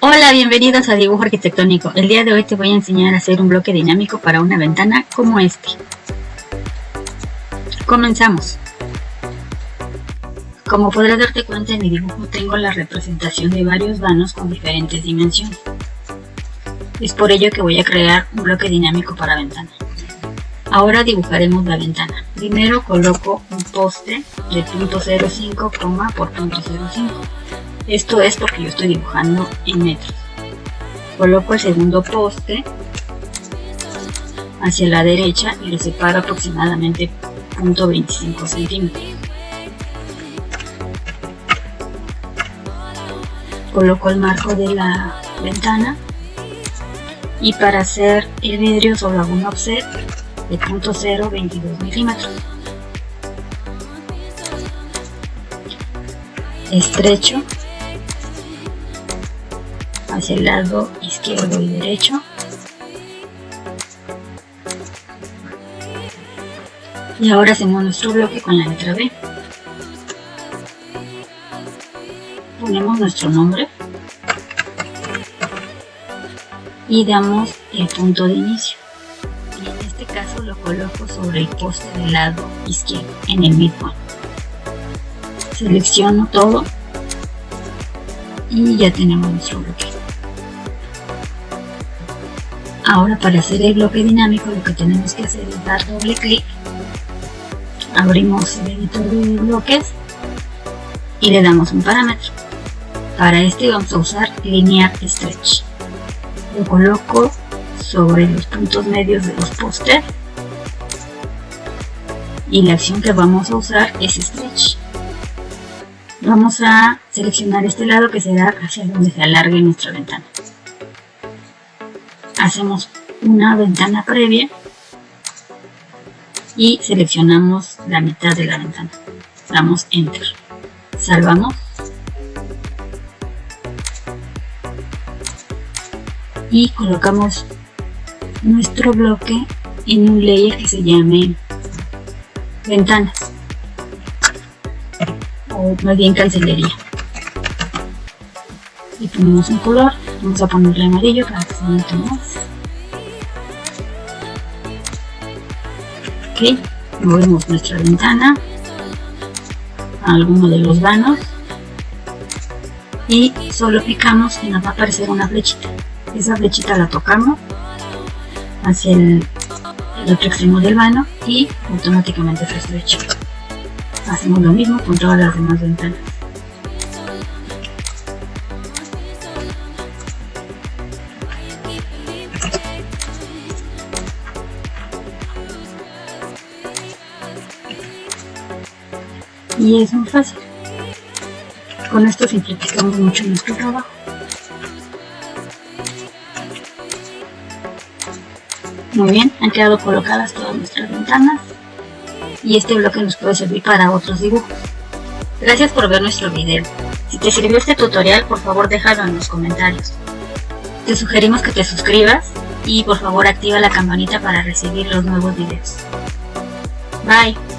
Hola, bienvenidos a Dibujo Arquitectónico. El día de hoy te voy a enseñar a hacer un bloque dinámico para una ventana como este. Comenzamos. Como podrás darte cuenta, en mi dibujo tengo la representación de varios vanos con diferentes dimensiones. Es por ello que voy a crear un bloque dinámico para ventana. Ahora dibujaremos la ventana. Primero coloco un poste de 0.05, por 0.05. Esto es porque yo estoy dibujando en metros. Coloco el segundo poste hacia la derecha y lo separo aproximadamente 0.25 centímetros. Coloco el marco de la ventana y para hacer el vidrio solo hago un offset de 0.022 milímetros. Estrecho hacia el lado izquierdo y derecho y ahora hacemos nuestro bloque con la letra B. Ponemos nuestro nombre y damos el punto de inicio, y en este caso lo coloco sobre el poste del lado izquierdo en el midpoint. Selecciono todo y ya tenemos nuestro bloque. Ahora, para hacer el bloque dinámico, lo que tenemos que hacer es dar doble clic, abrimos el editor de bloques y le damos un parámetro. Para este vamos a usar Linear Stretch. Lo coloco sobre los puntos medios de los pósters y la acción que vamos a usar es Stretch. Vamos a seleccionar este lado que será hacia donde se alargue nuestra ventana. Hacemos una ventana previa y seleccionamos la mitad de la ventana. Damos Enter. Salvamos. Y colocamos nuestro bloque en un layer que se llame Ventanas, o más bien Cancelería. Y ponemos un color, vamos a ponerle amarillo para que se note más. Ok, movemos nuestra ventana a alguno de los vanos y solo picamos y nos va a aparecer una flechita. Esa flechita la tocamos hacia el otro extremo del vano y automáticamente se estrecha. Hacemos lo mismo con todas las demás ventanas. Y es muy fácil. Con esto simplificamos mucho nuestro trabajo. Muy bien, han quedado colocadas todas nuestras ventanas y este bloque nos puede servir para otros dibujos. Gracias por ver nuestro video. Si te sirvió este tutorial, por favor déjalo en los comentarios. Te sugerimos que te suscribas y por favor activa la campanita para recibir los nuevos videos. Bye.